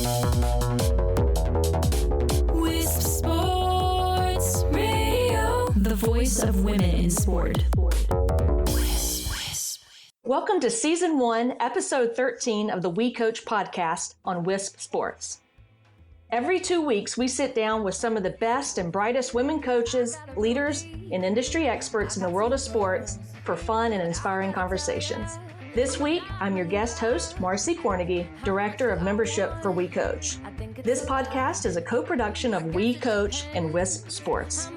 Wisp Sports Radio, the voice of women in sport. Welcome to Season 1, Episode 13 of the WeCOACH Podcast on Wisp Sports. Every 2 weeks, we sit down with some of the best and brightest women coaches, leaders, and industry experts in the world of sports for fun and inspiring conversations. This week, I'm your guest host, Marci Kornegay, Director of Membership for WeCOACH. This podcast is a co-production of WeCOACH and Wisp Sports.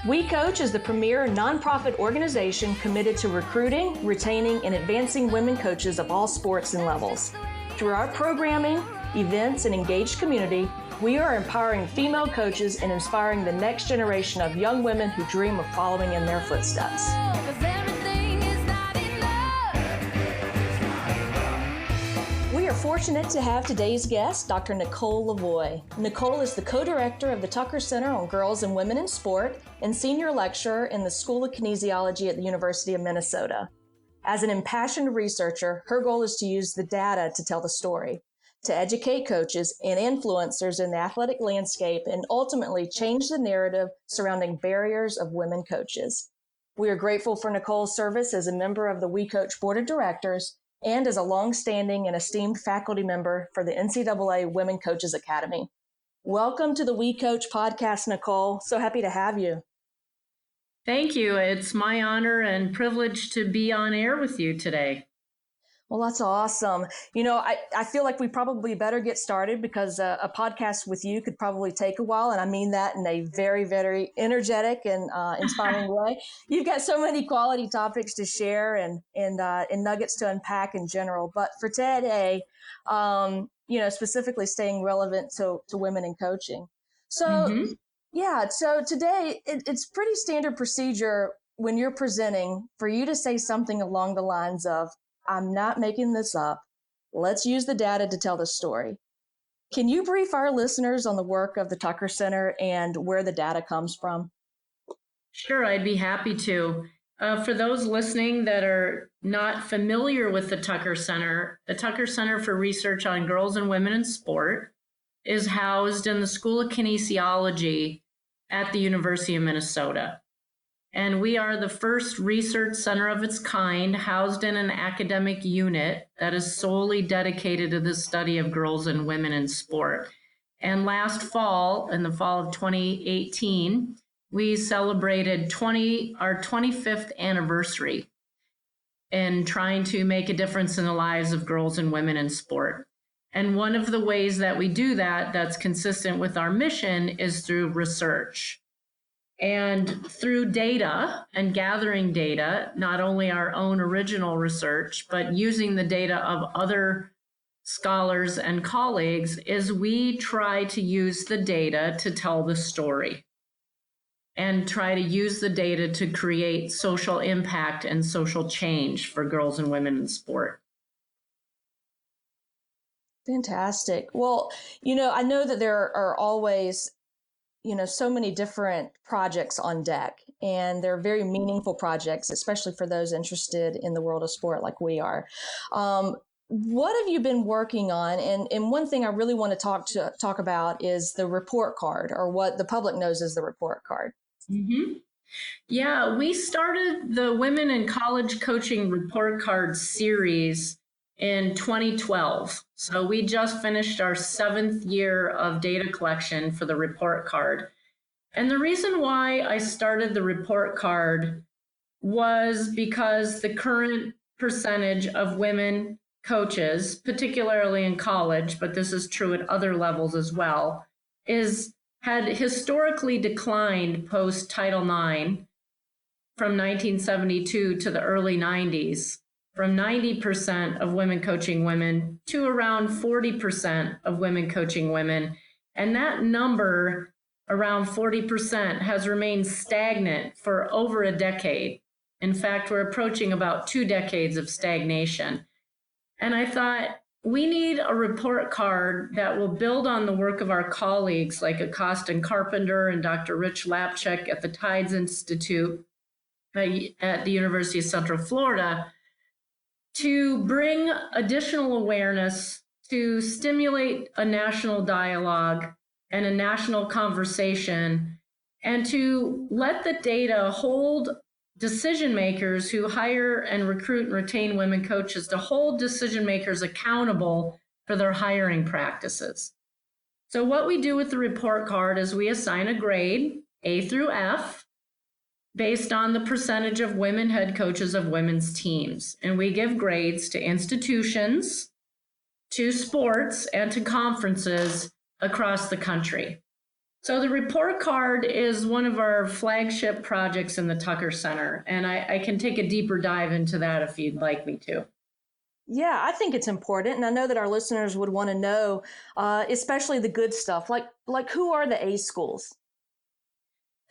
WeCOACH is the premier nonprofit organization committed to recruiting, retaining, and advancing women coaches of all sports and levels. Through our programming, events, and engaged community, we are empowering female coaches and inspiring the next generation of young women who dream of following in their footsteps. We are fortunate to have today's guest, Dr. Nicole LaVoi. Nicole is the co-director of the Tucker Center on Girls and Women in Sport and senior lecturer in the School of Kinesiology at the University of Minnesota. As an impassioned researcher, her goal is to use the data to tell the story, to educate coaches and influencers in the athletic landscape, and ultimately change the narrative surrounding barriers of women coaches. We are grateful for Nicole's service as a member of the WeCOACH Board of Directors and as a long-standing and esteemed faculty member for the NCAA Women Coaches Academy. Welcome to the WeCOACH Podcast, Nicole. So happy to have you. Thank you. It's my honor and privilege to be on air with you today. Well, that's awesome. You know, I feel like we probably better get started because a podcast with you could probably take a while. And I mean that in a very, very energetic and inspiring way. You've got so many quality topics to share and nuggets to unpack in general. But for today, specifically staying relevant to women in coaching. So, so today it's pretty standard procedure when you're presenting for you to say something along the lines of, I'm not making this up. Let's use the data to tell the story. Can you brief our listeners on the work of the Tucker Center and where the data comes from? Sure, I'd be happy to. For those listening that are not familiar with the Tucker Center for Research on Girls and Women in Sport is housed in the School of Kinesiology at the University of Minnesota. And we are the first research center of its kind housed in an academic unit that is solely dedicated to the study of girls and women in sport. And last fall, in the fall of 2018, we celebrated our 25th anniversary in trying to make a difference in the lives of girls and women in sport. And one of the ways that we do that that's consistent with our mission is through research. And through data and gathering data, not only our own original research, but using the data of other scholars and colleagues, is we try to use the data to tell the story and try to use the data to create social impact and social change for girls and women in sport. Fantastic. Well, I know that there are always so many different projects on deck, and they're very meaningful projects, especially for those interested in the world of sport like we are. What have you been working on? And one thing I really want to talk about is the report card, or what the public knows as the report card. Mm-hmm. Yeah, we started the Women in College Coaching Report Card series in 2012. So we just finished our 7th year of data collection for the report card. And the reason why I started the report card was because the current percentage of women coaches, particularly in college, but this is true at other levels as well, had historically declined post Title IX from 1972 to the early 90s. From 90% of women coaching women to around 40% of women coaching women. And that number, around 40%, has remained stagnant for over a decade. In fact, we're approaching about 2 decades of stagnation. And I thought, we need a report card that will build on the work of our colleagues like Acosta and Carpenter and Dr. Rich Lapchick at the Tides Institute at the University of Central Florida, to bring additional awareness to stimulate a national dialogue and a national conversation, and to let the data hold decision makers who hire and recruit and retain women coaches, to hold decision makers accountable for their hiring practices. So what we do with the report card is we assign a grade, A through F, based on the percentage of women head coaches of women's teams. And we give grades to institutions, to sports, and to conferences across the country. So the report card is one of our flagship projects in the Tucker Center, and I can take a deeper dive into that if you'd like me to. Yeah, I think it's important, and I know that our listeners would want to know, especially the good stuff, like who are the A schools?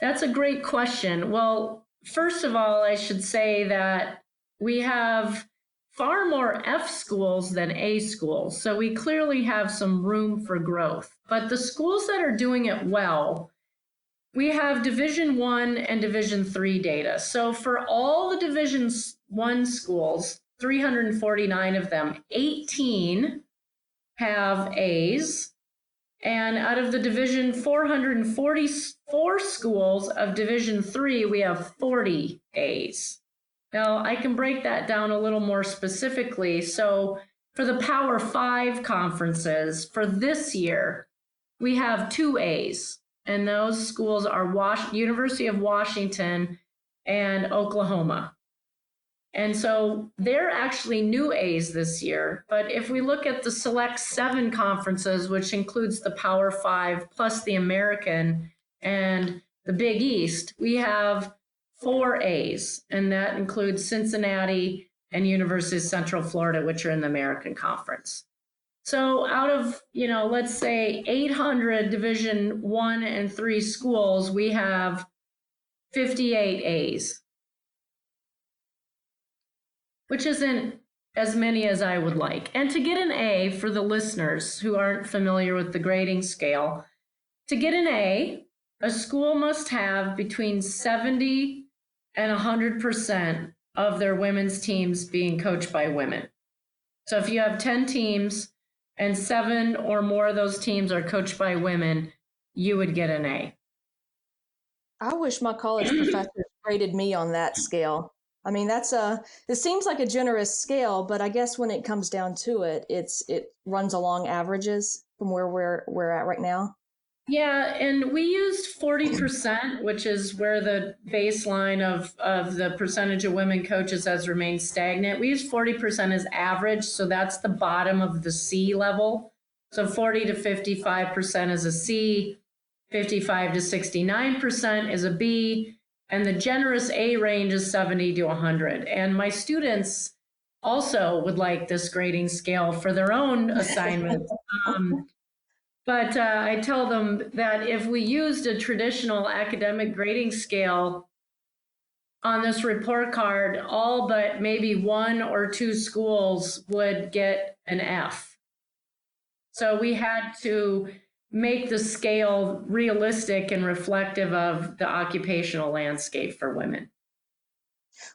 That's a great question. Well, first of all, I should say that we have far more F schools than A schools. So we clearly have some room for growth. But the schools that are doing it well, we have Division I and Division III data. So for all the Division I schools, 349 of them, 18 have A's. And out of the Division 444 schools of Division III, we have 40 A's. Now, I can break that down a little more specifically. So for the Power 5 conferences for this year, we have 2 A's, and those schools are University of Washington and Oklahoma. And so they're actually new A's this year. But if we look at the Select 7 conferences, which includes the Power 5 plus the American and the Big East, we have 4 A's, and that includes Cincinnati and University of Central Florida, which are in the American Conference. So out of, let's say 800 Division I and III schools, we have 58 A's, which isn't as many as I would like. And to get an A, for the listeners who aren't familiar with the grading scale, to get an A, a school must have between 70 and 100% of their women's teams being coached by women. So if you have 10 teams and 7 or more of those teams are coached by women, you would get an A. I wish my college professors graded me on that scale. I mean, it seems like a generous scale, but I guess when it comes down to it, it runs along averages from where we're at right now. Yeah, and we used 40%, which is where the baseline of the percentage of women coaches has remained stagnant. We use 40% as average, so that's the bottom of the C level. So 40 to 55% is a C, 55 to 69% is a B, and the generous A range is 70 to 100. And my students also would like this grading scale for their own assignments. But I tell them that if we used a traditional academic grading scale on this report card, all but maybe 1 or 2 schools would get an F. So we had to make the scale realistic and reflective of the occupational landscape for women.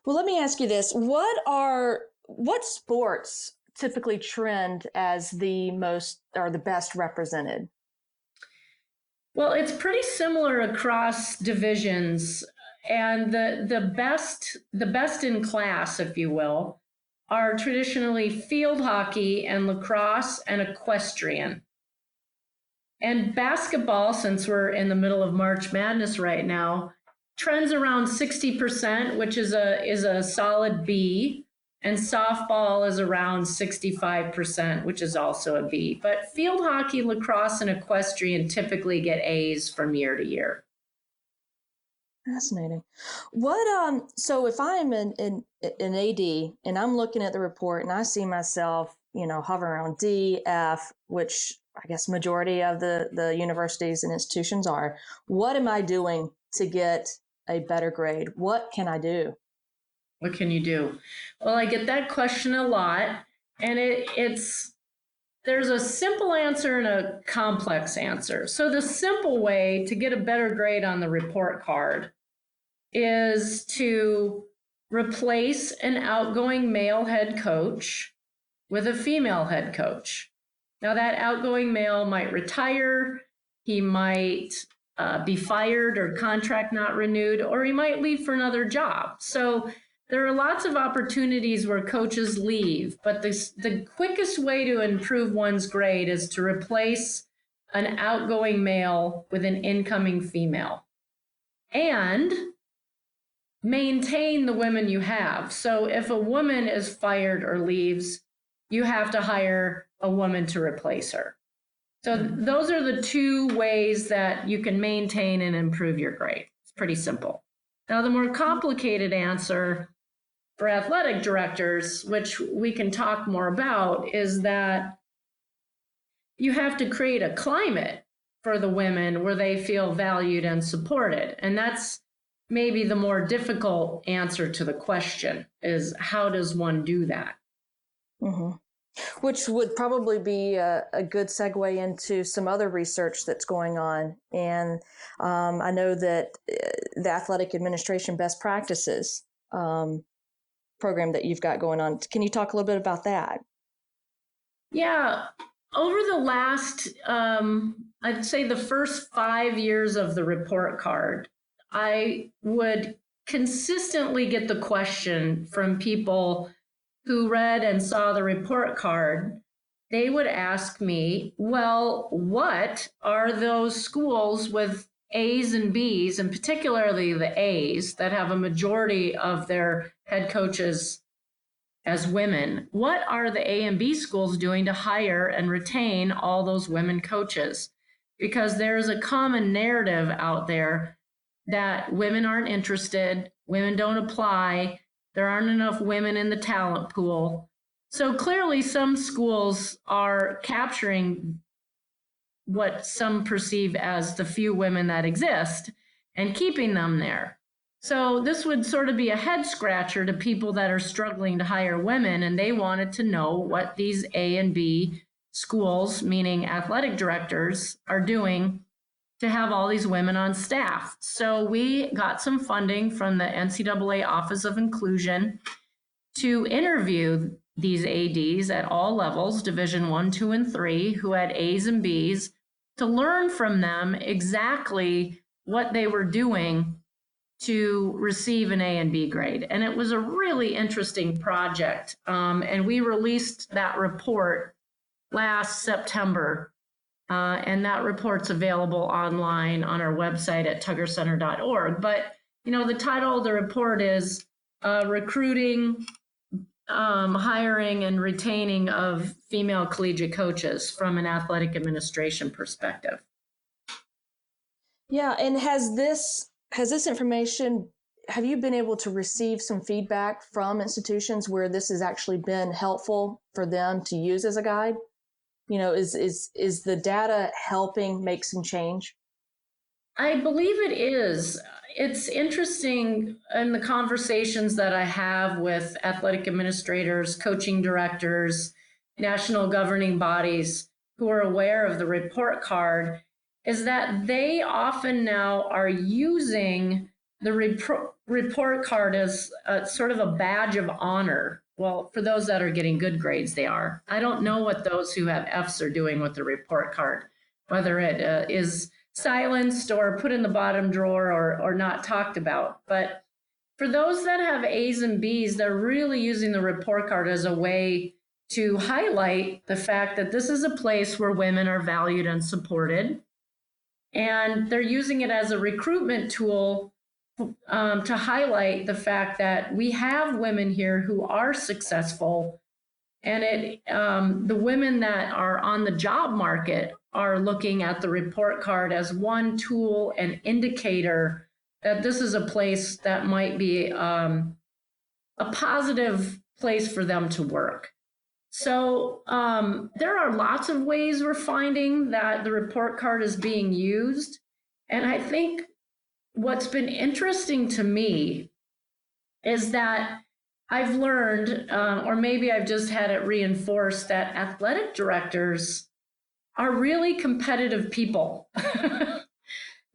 Well, let me ask you this. What sports typically trend as the most or the best represented? Well, it's pretty similar across divisions, and the best in class, if you will, are traditionally field hockey and lacrosse and equestrian. And basketball, since we're in the middle of March Madness right now, trends around 60%, which is a solid B. And softball is around 65%, which is also a B. But field hockey, lacrosse, and equestrian typically get A's from year to year. Fascinating. So if I'm an AD and I'm looking at the report and I see myself, hovering around D, F, which I guess majority of the universities and institutions are, what am I doing to get a better grade? What can I do? What can you do? Well, I get that question a lot, and there's a simple answer and a complex answer. So the simple way to get a better grade on the report card is to replace an outgoing male head coach with a female head coach. Now, that outgoing male might retire, he might be fired or contract not renewed, or he might leave for another job. So there are lots of opportunities where coaches leave, but the quickest way to improve one's grade is to replace an outgoing male with an incoming female and maintain the women you have. So if a woman is fired or leaves, you have to hire a woman to replace her. So those are the two ways that you can maintain and improve your grade. It's pretty simple. Now, the more complicated answer for athletic directors, which we can talk more about, is that you have to create a climate for the women where they feel valued and supported. And that's maybe the more difficult answer to the question, is how does one do that? Mm-hmm. Which would probably be a good segue into some other research that's going on. And I know that the Athletic Administration Best Practices program that you've got going on. Can you talk a little bit about that? Yeah. Over the last, I'd say the first 5 years of the report card, I would consistently get the question from people who read and saw the report card. They would ask me, well, what are those schools with A's and B's, and particularly the A's that have a majority of their head coaches as women? What are the A and B schools doing to hire and retain all those women coaches? Because there's a common narrative out there that women aren't interested, women don't apply, there aren't enough women in the talent pool. So clearly some schools are capturing what some perceive as the few women that exist and keeping them there. So this would sort of be a head scratcher to people that are struggling to hire women, and they wanted to know what these A and B schools, meaning athletic directors, are doing to have all these women on staff. So we got some funding from the NCAA Office of Inclusion to interview these ADs at all levels, Division 1, 2, and 3, who had A's and B's, to learn from them exactly what they were doing to receive an A and B grade. And it was a really interesting project. And we released that report last September. And that report's available online on our website at tuggercenter.org. But, you know, the title of the report is Recruiting, Hiring, and Retaining of Female Collegiate Coaches from an Athletic Administration Perspective. Yeah, and has this information, have you been able to receive some feedback from institutions where this has actually been helpful for them to use as a guide? You know, is the data helping make some change? I believe it is. It's interesting in the conversations that I have with athletic administrators, coaching directors, national governing bodies who are aware of the report card, is that they often now are using the report card as sort of a badge of honor. Well, for those that are getting good grades, they are. I don't know what those who have Fs are doing with the report card, whether it is silenced or put in the bottom drawer or not talked about. But for those that have A's and B's, they're really using the report card as a way to highlight the fact that this is a place where women are valued and supported. And they're using it as a recruitment tool to highlight the fact that we have women here who are successful, and the women that are on the job market are looking at the report card as one tool and indicator that this is a place that might be a positive place for them to work. So there are lots of ways we're finding that the report card is being used, and I think what's been interesting to me is that I've learned, or maybe I've just had it reinforced, that athletic directors are really competitive people.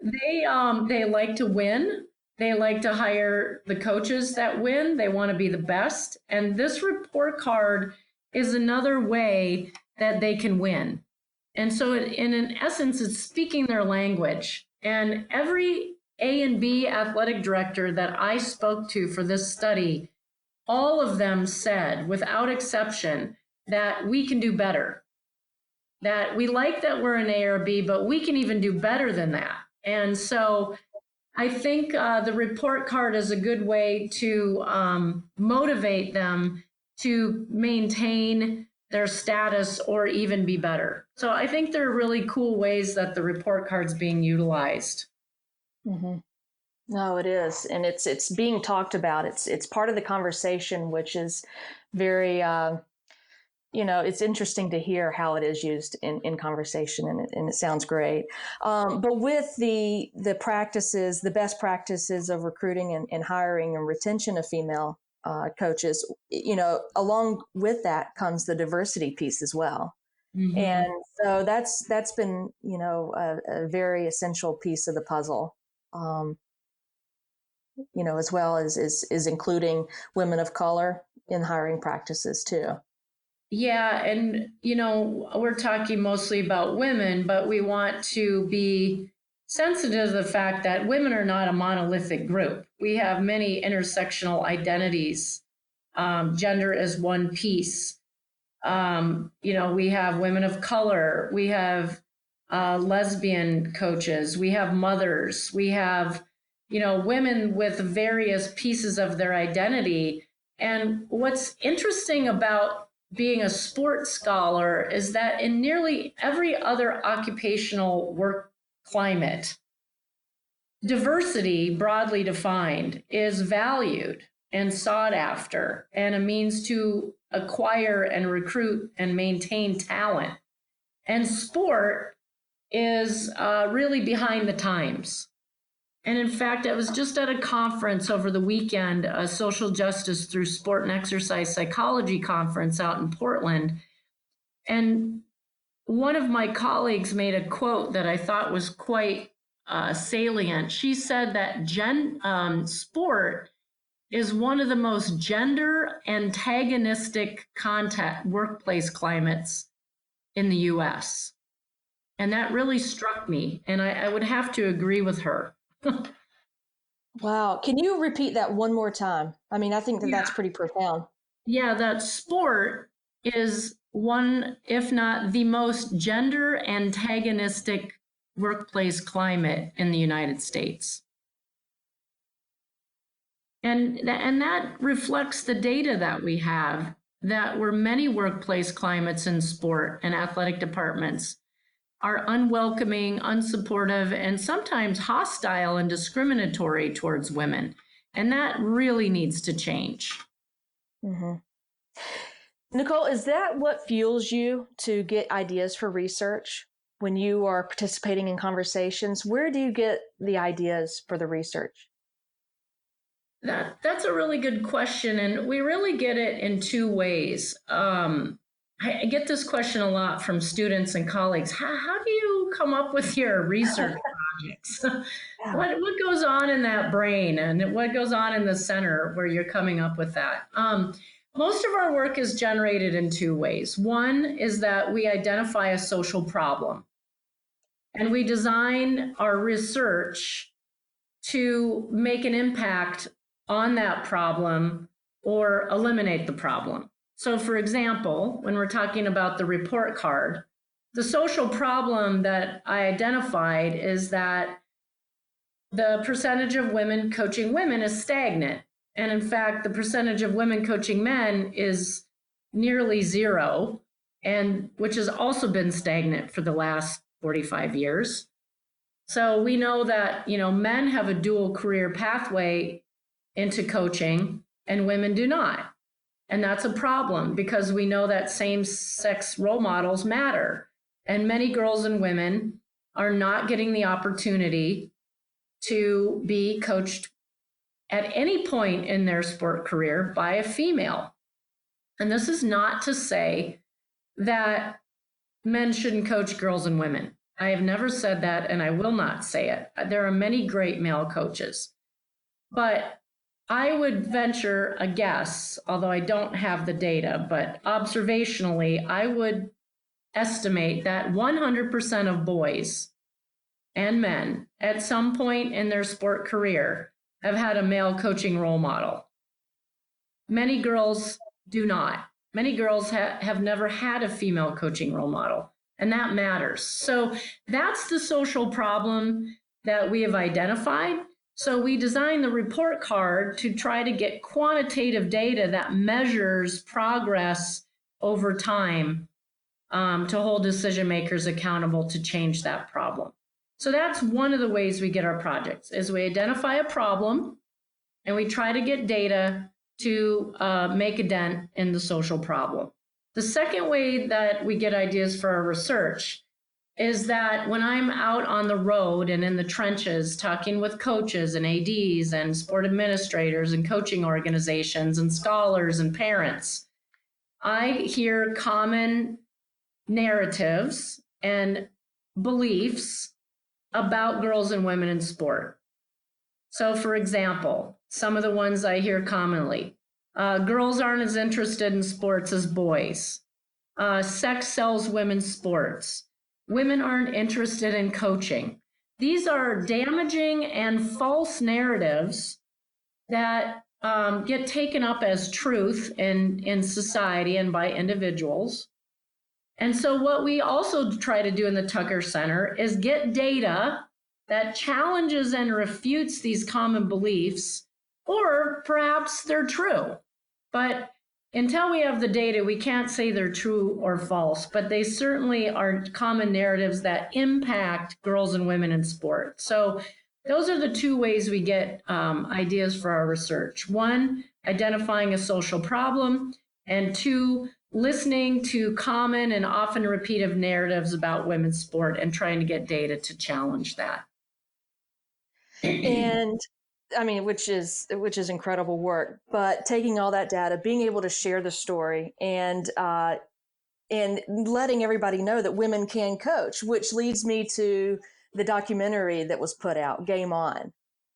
They like to win. They like to hire the coaches that win. They want to be the best. And this report card is another way that they can win. And so in essence, it's speaking their language. And every A and B athletic director that I spoke to for this study, all of them said, without exception, that we can do better. That we like that we're an A or B, but we can even do better than that. And so I think the report card is a good way to motivate them to maintain their status or even be better. So I think there are really cool ways that the report card's being utilized. Mm-hmm. No, it is. And it's being talked about. It's part of the conversation, which is very, it's interesting to hear how it is used in conversation, and it sounds great. But with the practices, the best practices of recruiting and hiring and retention of female coaches, along with that comes the diversity piece as well. Mm-hmm. And so that's been, a very essential piece of the puzzle. As well as including women of color in hiring practices too. Yeah. And, we're talking mostly about women, but we want to be sensitive to the fact that women are not a monolithic group. We have many intersectional identities. Gender is one piece. We have women of color. We have lesbian coaches. We have mothers. We have women with various pieces of their identity. And what's interesting about being a sports scholar is that in nearly every other occupational work climate, diversity, broadly defined, is valued and sought after and a means to acquire and recruit and maintain talent. And sport is really behind the times. And in fact, I was just at a conference over the weekend, a social justice through sport and exercise psychology conference out in Portland. And one of my colleagues made a quote that I thought was quite salient. She said that sport is one of the most gender antagonistic workplace climates in the U.S. And that really struck me. And I would have to agree with her. Wow. Can you repeat that one more time? I mean, I think that's pretty profound. Yeah, that sport is one, if not the most gender antagonistic workplace climate in the United States. And that reflects the data that we have, that where many workplace climates in sport and athletic departments are unwelcoming, unsupportive, and sometimes hostile and discriminatory towards women. And that really needs to change. Mm-hmm. Nicole, is that what fuels you to get ideas for research when you are participating in conversations? Where do you get the ideas for the research? That's a really good question. And we really get it in two ways. I get this question a lot from students and colleagues. How do you come up with your research projects? Yeah. What goes on in that brain and what goes on in the center where you're coming up with that? Most of our work is generated in two ways. One is that we identify a social problem and we design our research to make an impact on that problem or eliminate the problem. So for example, when we're talking about the report card, the social problem that I identified is that the percentage of women coaching women is stagnant. And in fact, the percentage of women coaching men is nearly zero, and which has also been stagnant for the last 45 years. So we know that, men have a dual career pathway into coaching and women do not. And that's a problem because we know that same-sex role models matter. And many girls and women are not getting the opportunity to be coached at any point in their sport career by a female. And this is not to say that men shouldn't coach girls and women. I have never said that, and I will not say it. There are many great male coaches. But I would venture a guess, although I don't have the data, but observationally, I would estimate that 100% of boys and men at some point in their sport career have had a male coaching role model. Many girls do not. Many girls have never had a female coaching role model, and that matters. So that's the social problem that we have identified. So we designed the report card to try to get quantitative data that measures progress over time to hold decision makers accountable to change that problem. So that's one of the ways we get our projects, is we identify a problem and we try to get data to make a dent in the social problem. The second way that we get ideas for our research is that when I'm out on the road and in the trenches talking with coaches and ADs and sport administrators and coaching organizations and scholars and parents, I hear common narratives and beliefs about girls and women in sport. So, for example, some of the ones I hear commonly, girls aren't as interested in sports as boys. Sex sells women's sports. Women aren't interested in coaching. These are damaging and false narratives that get taken up as truth in society and by individuals. And so what we also try to do in the Tucker Center is get data that challenges and refutes these common beliefs, or perhaps they're true. But until we have the data, we can't say they're true or false, but they certainly are common narratives that impact girls and women in sport. So those are the two ways we get ideas for our research. One, identifying a social problem, and two, listening to common and often repeated narratives about women's sport and trying to get data to challenge that. And I mean, which is incredible work, but taking all that data, being able to share the story and letting everybody know that women can coach, which leads me to the documentary that was put out, Game On.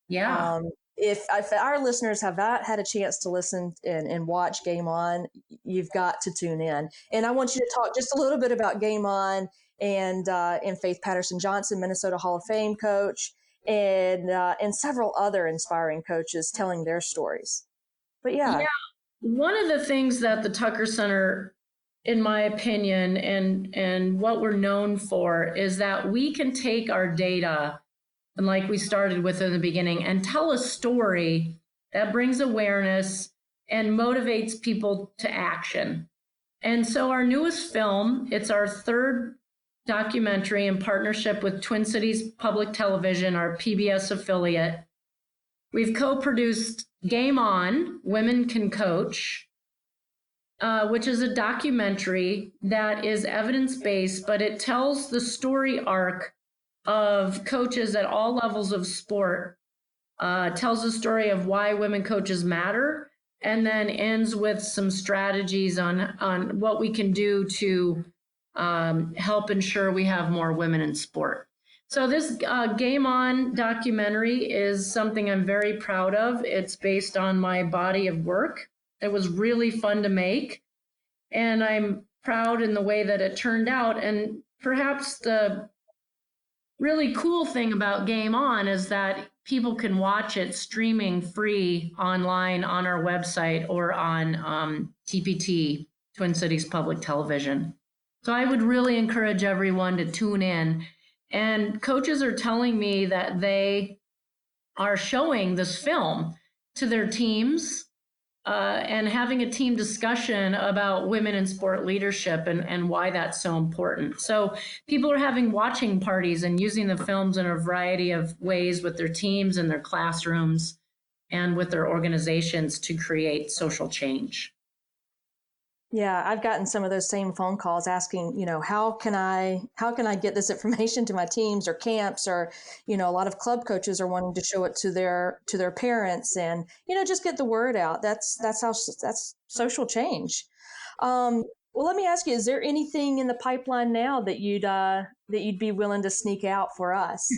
Yeah. If our listeners have not had a chance to listen and watch Game On, you've got to tune in. And I want you to talk just a little bit about Game On and Faith Patterson-Johnson, Minnesota Hall of Fame coach, and several other inspiring coaches telling their stories. But yeah. One of the things that the Tucker Center, in my opinion, and what we're known for is that we can take our data, and like we started with in the beginning, and tell a story that brings awareness and motivates people to action. And so our newest film, it's our third documentary in partnership with Twin Cities Public Television, our PBS affiliate. We've co-produced Game On, Women Can Coach, which is a documentary that is evidence-based, but it tells the story arc of coaches at all levels of sport, tells the story of why women coaches matter, and then ends with some strategies on what we can do to help ensure we have more women in sport. So this Game On documentary is something I'm very proud of. It's based on my body of work. It was really fun to make, and I'm proud in the way that it turned out. And perhaps the really cool thing about Game On is that people can watch it streaming free online on our website or on TPT, Twin Cities Public Television. So I would really encourage everyone to tune in. And coaches are telling me that they are showing this film to their teams and having a team discussion about women in sport leadership and why that's so important. So people are having watching parties and using the films in a variety of ways with their teams and their classrooms and with their organizations to create social change. Yeah, I've gotten some of those same phone calls asking, how can I get this information to my teams or camps, or, a lot of club coaches are wanting to show it to their parents and, just get the word out. That's social change. Well, let me ask you, is there anything in the pipeline now that you'd be willing to sneak out for us?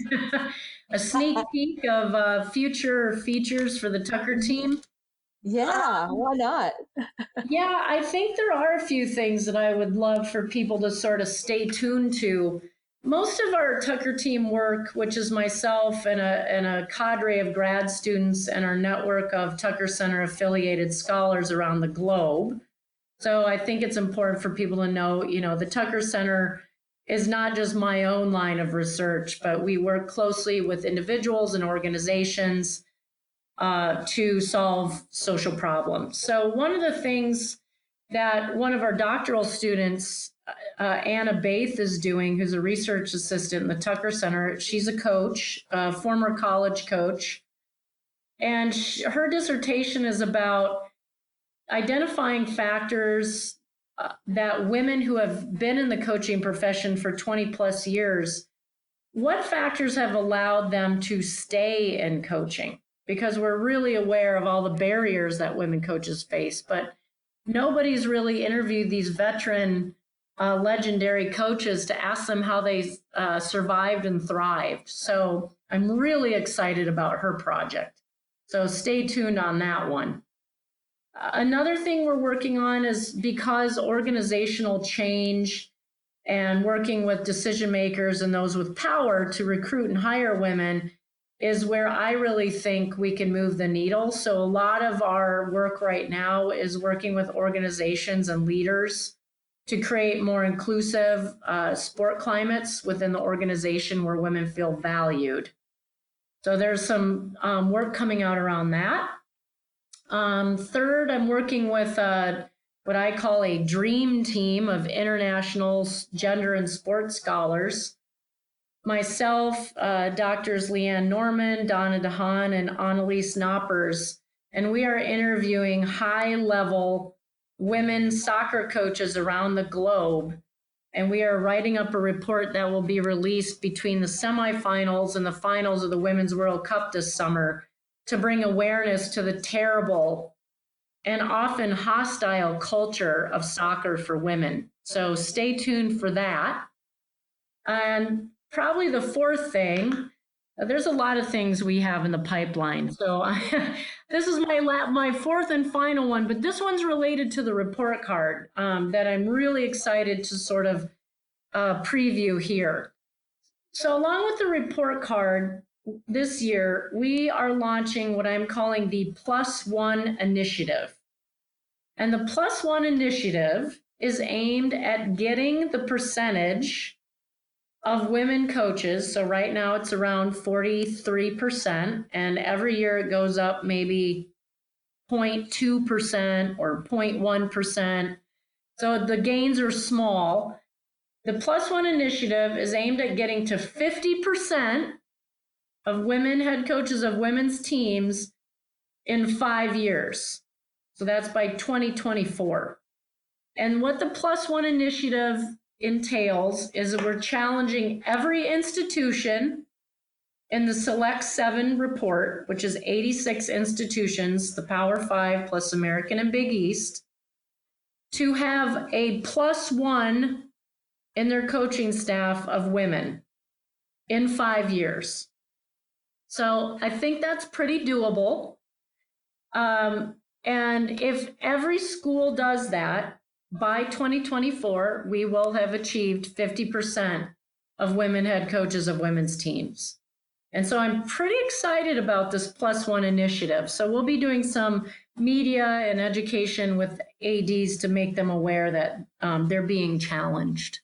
A sneak peek of future features for the Tucker team. Yeah, why not? Yeah, I think there are a few things that I would love for people to sort of stay tuned to. Most of our Tucker team work, which is myself and a cadre of grad students and our network of Tucker Center affiliated scholars around the globe. So I think it's important for people to know, the Tucker Center is not just my own line of research, but we work closely with individuals and organizations to solve social problems. So one of the things that one of our doctoral students, Anna Baith, is doing, who's a research assistant in the Tucker Center, she's a coach, a former college coach, and her dissertation is about identifying factors that women who have been in the coaching profession for 20 plus years, what factors have allowed them to stay in coaching? Because we're really aware of all the barriers that women coaches face, but nobody's really interviewed these veteran, legendary coaches to ask them how they survived and thrived. So I'm really excited about her project. So stay tuned on that one. Another thing we're working on is, because organizational change and working with decision makers and those with power to recruit and hire women is where I really think we can move the needle. So a lot of our work right now is working with organizations and leaders to create more inclusive sport climates within the organization where women feel valued. So there's some work coming out around that. Third, I'm working with what I call a dream team of international gender and sports scholars. Myself, Doctors Leanne Norman, Donna DeHaan, and Annalise Knoppers, and we are interviewing high-level women soccer coaches around the globe, and we are writing up a report that will be released between the semifinals and the finals of the Women's World Cup this summer to bring awareness to the terrible and often hostile culture of soccer for women. So stay tuned for that. And probably the fourth thing, there's a lot of things we have in the pipeline. So this is my fourth and final one, but this one's related to the report card that I'm really excited to sort of preview here. So along with the report card, this year, we are launching what I'm calling the +1 initiative. And the +1 initiative is aimed at getting the percentage of women coaches. So right now it's around 43%, and every year it goes up maybe 0.2% or 0.1%. So the gains are small. The +1 initiative is aimed at getting to 50% of women head coaches of women's teams in 5 years. So that's by 2024. And what the +1 initiative entails is that we're challenging every institution in the Select 7 report, which is 86 institutions, the Power 5 plus American and Big East, to have a +1 in their coaching staff of women in 5 years. So I think that's pretty doable. And if every school does that, by 2024, we will have achieved 50% of women head coaches of women's teams. And so I'm pretty excited about this +1 initiative. So we'll be doing some media and education with ADs to make them aware that they're being challenged.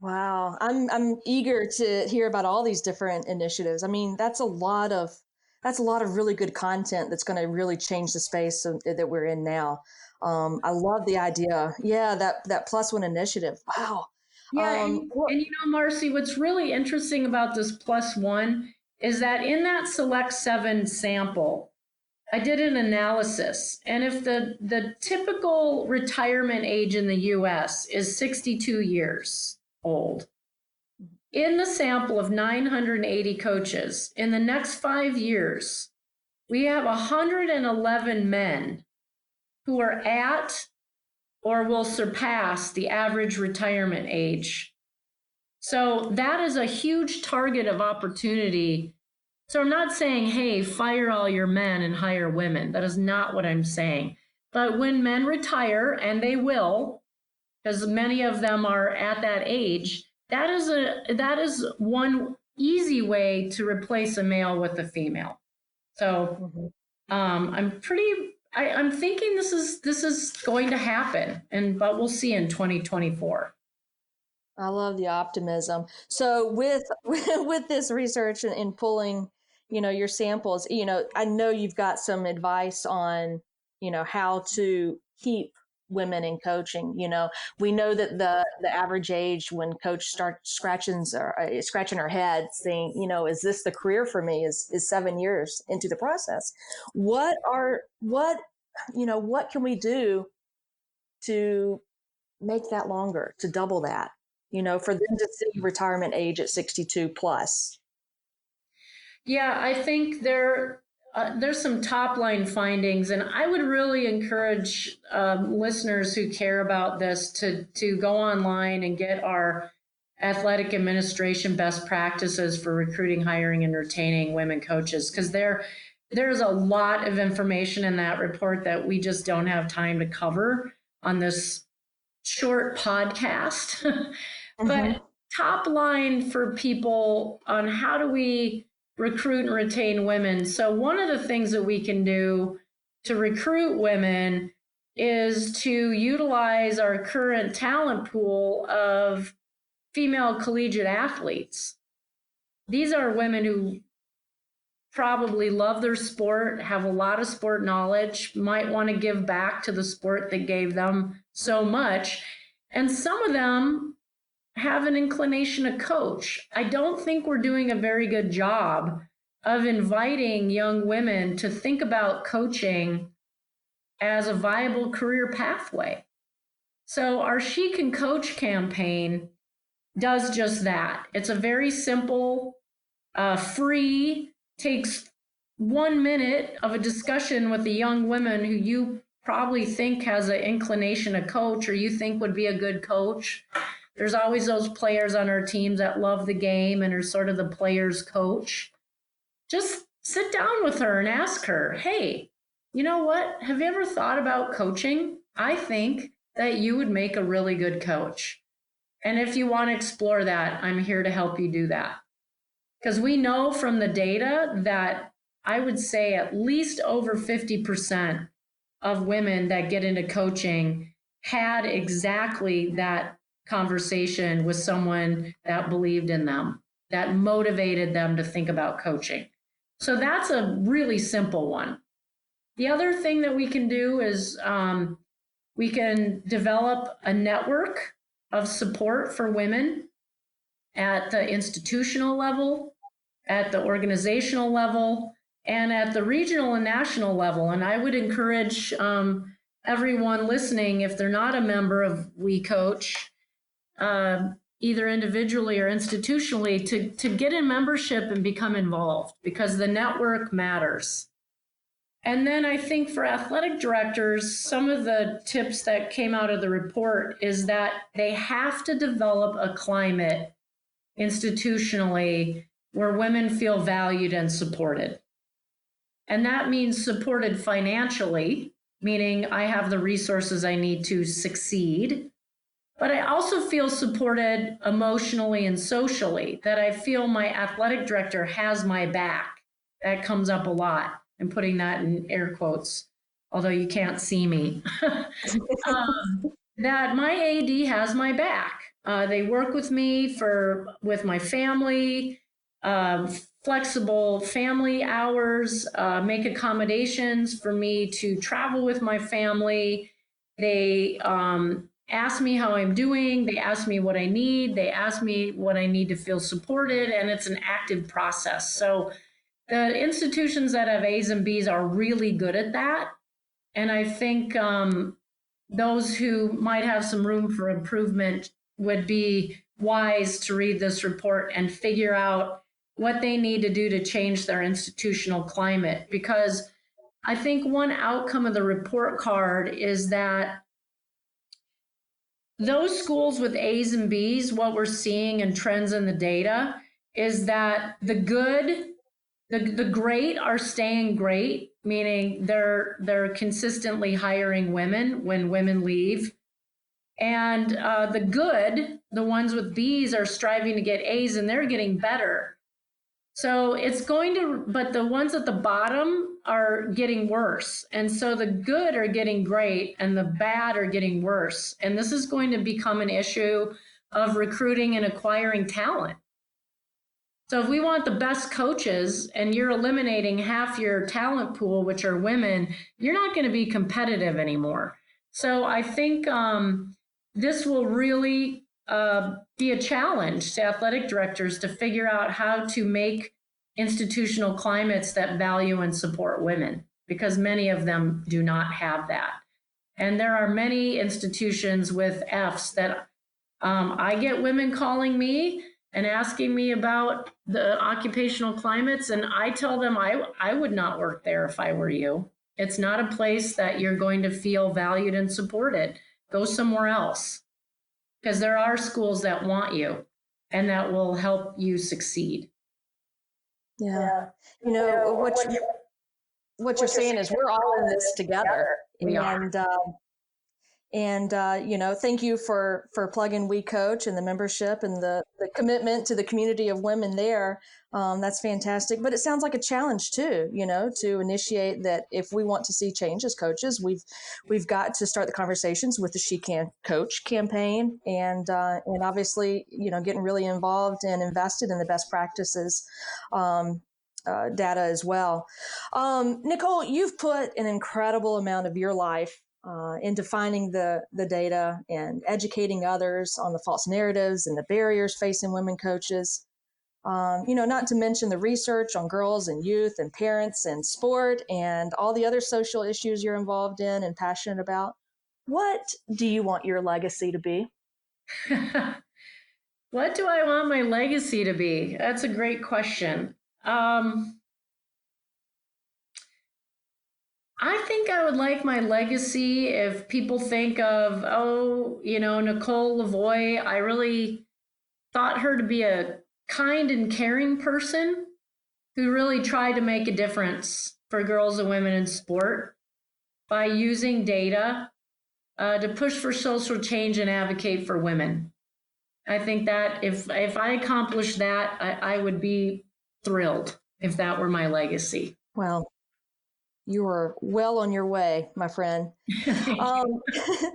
Wow, I'm eager to hear about all these different initiatives. I mean, that's a lot of really good content that's going to really change the space that we're in now. I love the idea. Yeah, that +1 initiative. Wow. Yeah, and Marci, what's really interesting about this +1 is that in that Select 7 sample, I did an analysis, and if the typical retirement age in the U.S. is 62 years old, in the sample of 980 coaches, in the next 5 years, we have 111 men who are at or will surpass the average retirement age. So that is a huge target of opportunity So I'm not saying, hey, fire all your men and hire women. That is not what I'm saying. But when men retire, and they will, because many of them are at that age, that is one easy way to replace a male with a female. So I'm thinking this is going to happen, but we'll see in 2024. I love the optimism. So with this research and pulling, your samples, I know you've got some advice on, how to keep women in coaching. We know that the average age when coach starts scratching her head saying, is this the career for me, is 7 years into the process. What can we do to make that longer, to double that, for them to see retirement age at 62 plus? Yeah, I think there's some top line findings, and I would really encourage listeners who care about this to go online and get our athletic administration best practices for recruiting, hiring, and retaining women coaches, because there's a lot of information in that report that we just don't have time to cover on this short podcast. But top line for people on how do we recruit and retain women. So one of the things that we can do to recruit women is to utilize our current talent pool of female collegiate athletes. These are women who probably love their sport, have a lot of sport knowledge, might want to give back to the sport that gave them so much. And some of them have an inclination to coach. I don't think we're doing a very good job of inviting young women to think about coaching as a viable career pathway. So our She Can Coach campaign does just that. It's a very simple, free, takes 1 minute of a discussion with a young woman who you probably think has an inclination to coach or you think would be a good coach. There's always those players on our teams that love the game and are sort of the player's coach. Just sit down with her and ask her, hey, you know what? Have you ever thought about coaching? I think that you would make a really good coach. And if you want to explore that, I'm here to help you do that. Because we know from the data that I would say at least over 50% of women that get into coaching had exactly that conversation with someone that believed in them, that motivated them to think about coaching. So that's a really simple one. The other thing that we can do is we can develop a network of support for women at the institutional level, at the organizational level, and at the regional and national level. And I would encourage everyone listening, if they're not a member of WeCOACH, either individually or institutionally, to get in membership and become involved, because the network matters. And then I think for athletic directors, some of the tips that came out of the report is that they have to develop a climate institutionally where women feel valued and supported. And that means supported financially, meaning I have the resources I need to succeed. But I also feel supported emotionally and socially, that I feel my athletic director has my back. That comes up a lot. I'm putting that in air quotes, although you can't see me. That my AD has my back. They work with me with my family, flexible family hours, make accommodations for me to travel with my family. They ask me how I'm doing. They ask me what I need. They ask me what I need to feel supported, and it's an active process. So the institutions that have A's and B's are really good at that. And I think those who might have some room for improvement would be wise to read this report and figure out what they need to do to change their institutional climate. Because I think one outcome of the report card is that those schools with A's and B's, what we're seeing in trends in the data is that the good The great are staying great, meaning they're consistently hiring women when women leave. And the good, the ones with B's, are striving to get A's, and they're getting better. So it's going to, but the ones at the bottom are getting worse. And so the good are getting great and the bad are getting worse. And this is going to become an issue of recruiting and acquiring talent. So if we want the best coaches and you're eliminating half your talent pool, which are women, you're not going to be competitive anymore. So I think this will really be a challenge to athletic directors to figure out how to make institutional climates that value and support women, because many of them do not have that. And there are many institutions with Fs that I get women calling me and asking me about the occupational climates, and I tell them I would not work there if I were you. It's not a place that you're going to feel valued and supported. Go somewhere else, because there are schools that want you and that will help you succeed. Yeah. You know, what you're saying is we're all in this together. We are. And you know, thank you for plugging WeCOACH and the membership and the commitment to the community of women there. That's fantastic. But it sounds like a challenge too, you know, to initiate that. If we want to see change as coaches, we've got to start the conversations with the She Can Coach campaign, and obviously, you know, getting really involved and invested in the best practices data as well. Nicole, you've put an incredible amount of your life into finding the data and educating others on the false narratives and the barriers facing women coaches. You know, not to mention the research on girls and youth and parents and sport and all the other social issues you're involved in and passionate about. What do you want your legacy to be? What do I want my legacy to be? That's a great question. I think I would like my legacy if people think of, oh, you know, Nicole LaVoi, I really thought her to be a kind and caring person who really tried to make a difference for girls and women in sport by using data to push for social change and advocate for women. I think that if I accomplished that, I would be thrilled if that were my legacy. Well, you are well on your way, my friend.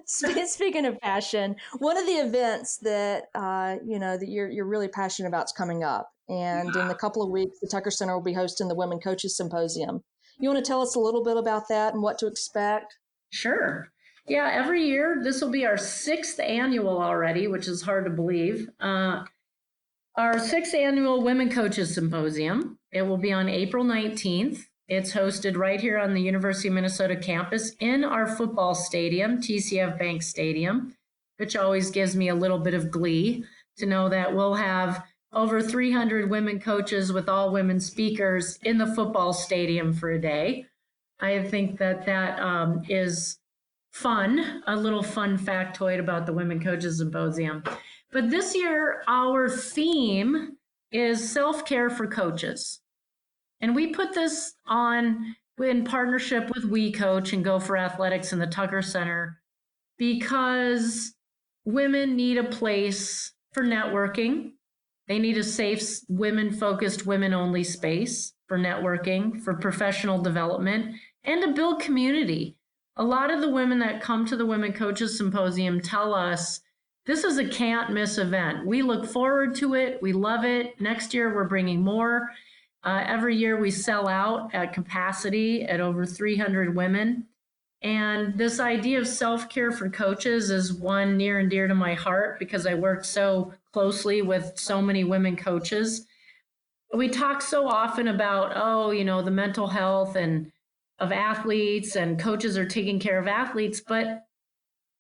Speaking of passion, one of the events that you know that you're really passionate about is coming up, and in a couple of weeks, the Tucker Center will be hosting the Women Coaches Symposium. You want to tell us a little bit about that and what to expect? Sure. Yeah, every year, this will be our 6th annual already, which is hard to believe. Our 6th annual Women Coaches Symposium. It will be on April 19th. It's hosted right here on the University of Minnesota campus in our football stadium, TCF Bank Stadium, which always gives me a little bit of glee to know that we'll have over 300 women coaches with all women speakers in the football stadium for a day. I think that is fun, a little fun factoid about the Women Coaches Symposium. But this year, our theme is self-care for coaches. And we put this on in partnership with WeCOACH and Go for Athletics and the Tucker Center because women need a place for networking. They need a safe, women-focused, women-only space for networking, for professional development, and to build community. A lot of the women that come to the Women Coaches Symposium tell us this is a can't-miss event. We look forward to it. We love it. Next year, we're bringing more. Every year we sell out at capacity at over 300 women. And this idea of self-care for coaches is one near and dear to my heart because I work so closely with so many women coaches. We talk so often about, oh, you know, the mental health and of athletes and coaches are taking care of athletes, but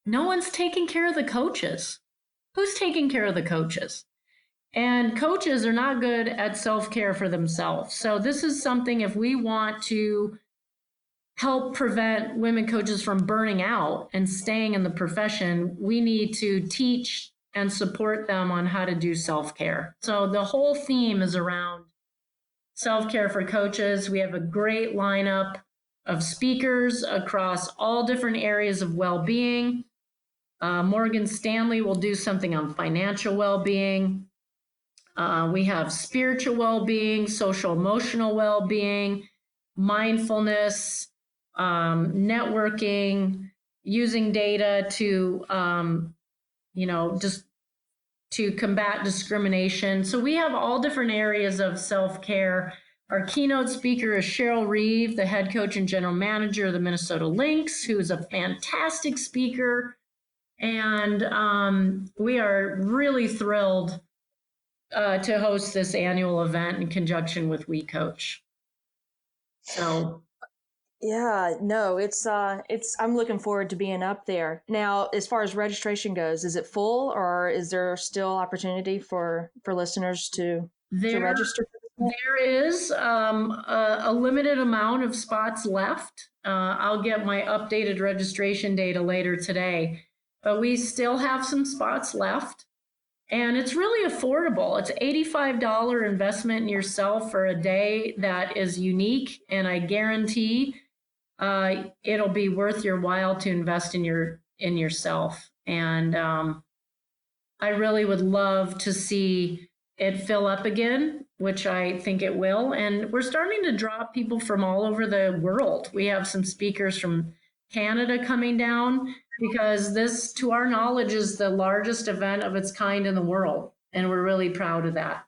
no one's taking care of the coaches. Who's taking care of the coaches? And coaches are not good at self-care for themselves. So this is something, if we want to help prevent women coaches from burning out and staying in the profession, we need to teach and support them on how to do self-care. So the whole theme is around Self-Care for Coaches. We have a great lineup of speakers across all different areas of well-being. Morgan Stanley will do something on financial well-being. We have spiritual well-being, social emotional well-being, mindfulness, networking, using data to, just to combat discrimination. So we have all different areas of self-care. Our keynote speaker is Cheryl Reeve, the head coach and general manager of the Minnesota Lynx, who is a fantastic speaker. And we are really thrilled to host this annual event in conjunction with WeCOACH. So, yeah, no, it's I'm looking forward to being up there. Now, as far as registration goes, is it full, or is there still opportunity for listeners to register? There is a limited amount of spots left. I'll get my updated registration data later today, but we still have some spots left. And it's really affordable. It's $85 investment in yourself for a day that is unique. And I guarantee it'll be worth your while to invest in yourself. And I really would love to see it fill up again, which I think it will. And we're starting to draw people from all over the world. We have some speakers from Canada coming down, because this, to our knowledge, is the largest event of its kind in the world. And we're really proud of that.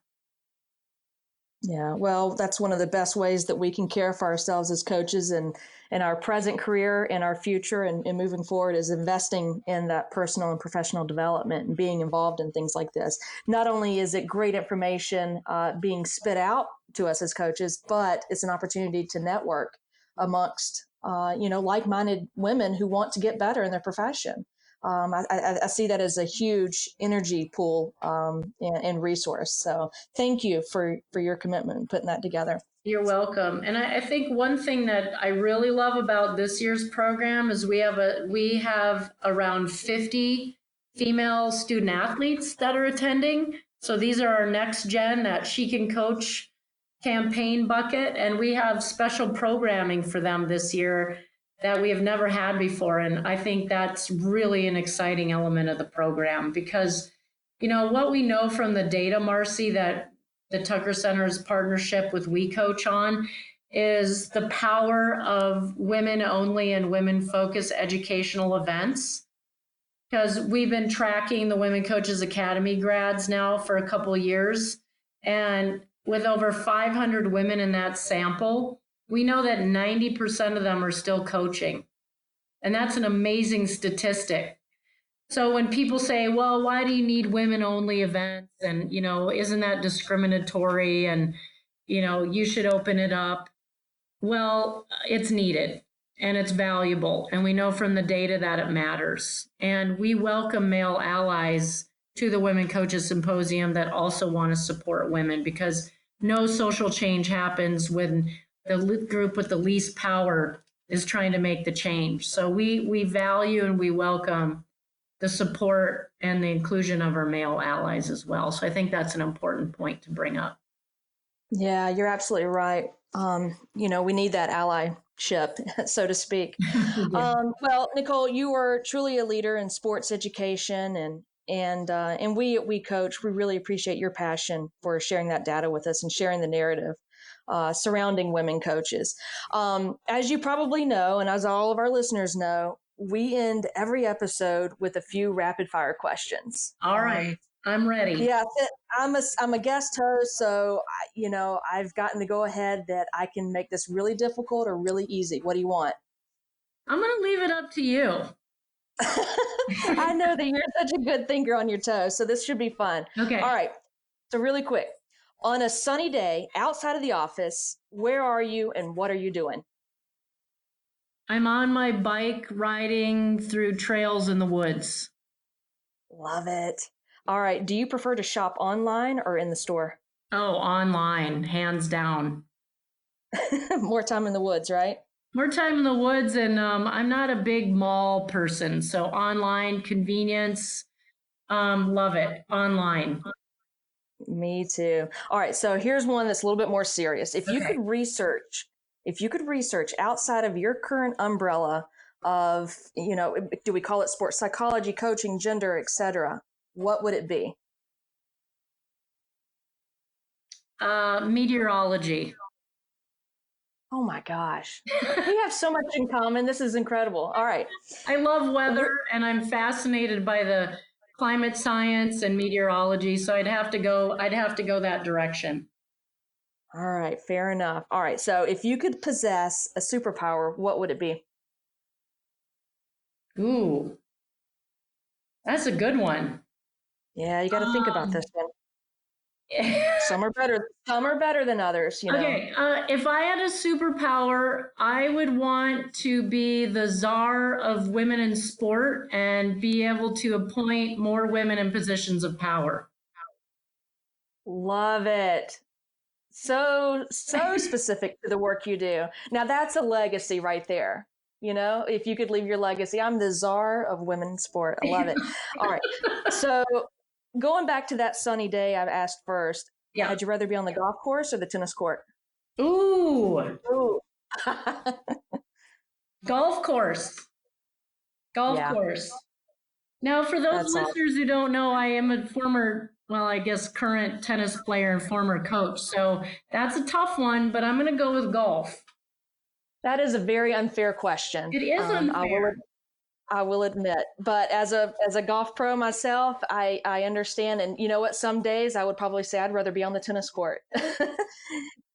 Yeah, well, that's one of the best ways that we can care for ourselves as coaches and our present career and our future and moving forward, is investing in that personal and professional development and being involved in things like this. Not only is it great information being spit out to us as coaches, but it's an opportunity to network amongst like-minded women who want to get better in their profession. I see that as a huge energy pool and resource. So thank you for your commitment in putting that together. You're welcome. And I think one thing that I really love about this year's program is we have around 50 female student athletes that are attending. So these are our next gen that She Can Coach campaign bucket, and we have special programming for them this year that we have never had before. And I think that's really an exciting element of the program, because what we know from the data, Marci, that the Tucker Center's partnership with WeCOACH on is the power of women only and women focused educational events. Because we've been tracking the Women Coaches Academy grads now for a couple of years, and with over 500 women in that sample, we know that 90% of them are still coaching. And that's an amazing statistic. So when people say, well, why do you need women-only events? And, isn't that discriminatory? And, you should open it up. Well, it's needed and it's valuable. And we know from the data that it matters. And we welcome male allies to the Women Coaches Symposium that also want to support women, because no social change happens when the group with the least power is trying to make the change. So we value and we welcome the support and the inclusion of our male allies as well. So I think that's an important point to bring up. Yeah, you're absolutely right. We need that allyship, so to speak. Well, Nicole, you are truly a leader in sports education, and we at WeCOACH, we really appreciate your passion for sharing that data with us and sharing the narrative surrounding women coaches. As you probably know, and as all of our listeners know, we end every episode with a few rapid fire questions. All right. I'm ready. Yeah, I'm a guest host, so I've gotten the go ahead that I can make this really difficult or really easy. What do you want? I'm going to leave it up to you. I know that you're such a good thinker on your toes, so this should be fun. Okay. All right. So really quick, on a sunny day outside of the office, where are you and what are you doing? I'm on my bike riding through trails in the woods. Love it. All right. Do you prefer to shop online or in the store? Oh, online, hands down. More time in the woods, right? More time in the woods, and I'm not a big mall person, so online, convenience, love it, online. Me too. All right. So here's one that's a little bit more serious. If you Okay. could research outside of your current umbrella of, do we call it sports psychology, coaching, gender, etc., what would it be? Meteorology. Oh my gosh. We have so much in common. This is incredible. All right. I love weather, and I'm fascinated by the climate science and meteorology, so I'd have to go that direction. All right. Fair enough. All right. So if you could possess a superpower, what would it be? Ooh, that's a good one. Yeah, you got to think about this one. Some are better than others, Okay, if I had a superpower, I would want to be the czar of women in sport and be able to appoint more women in positions of power. Love it. So specific to the work you do. Now that's a legacy right there. If you could leave your legacy, I'm the czar of women's sport. I love it. All right. So going back to that sunny day I asked first, Yeah. Had you rather be on the golf course or the tennis court? Ooh, Ooh. golf course. Golf Yeah. course. Now, for those That's awesome. listeners who don't know, I am a current tennis player and former coach. So that's a tough one, but I'm going to go with golf. That is a very unfair question. It is unfair. I will admit, but as a golf pro myself, I understand. And you know what? Some days I would probably say I'd rather be on the tennis court.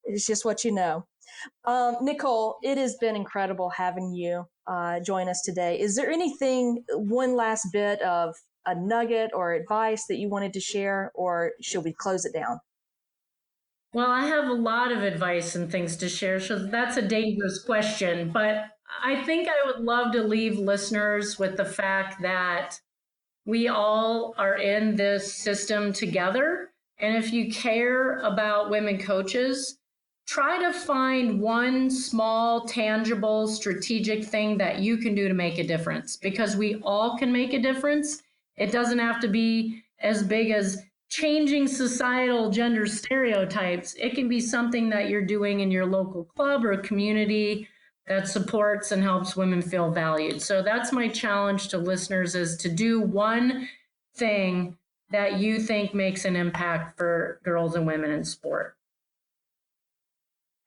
It's just what you know. Nicole, it has been incredible having you join us today. Is there one last bit of a nugget or advice that you wanted to share, or should we close it down? Well, I have a lot of advice and things to share, so that's a dangerous question. But I think I would love to leave listeners with the fact that we all are in this system together. And if you care about women coaches, try to find one small, tangible, strategic thing that you can do to make a difference, because we all can make a difference. It doesn't have to be as big as changing societal gender stereotypes. It can be something that you're doing in your local club or community that supports and helps women feel valued. So that's my challenge to listeners, is to do one thing that you think makes an impact for girls and women in sport.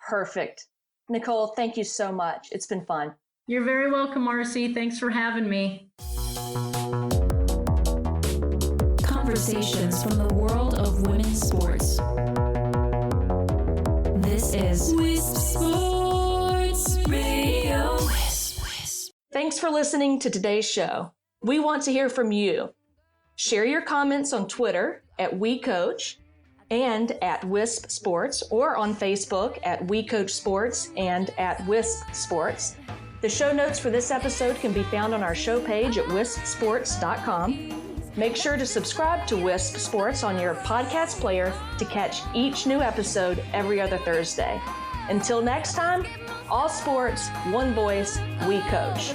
Perfect. Nicole, thank you so much. It's been fun. You're very welcome, Marci. Thanks for having me. Conversations from the world of women's sports. This is WeCOACH Sports Radio. Thanks for listening to today's show. We want to hear from you. Share your comments on Twitter at WeCOACH and at WISP Sports, or on Facebook at WeCOACH Sports and at WISP Sports. The show notes for this episode can be found on our show page at wispsports.com. Make sure to subscribe to WISP Sports on your podcast player to catch each new episode every other Thursday. Until next time, all sports, one voice, we coach.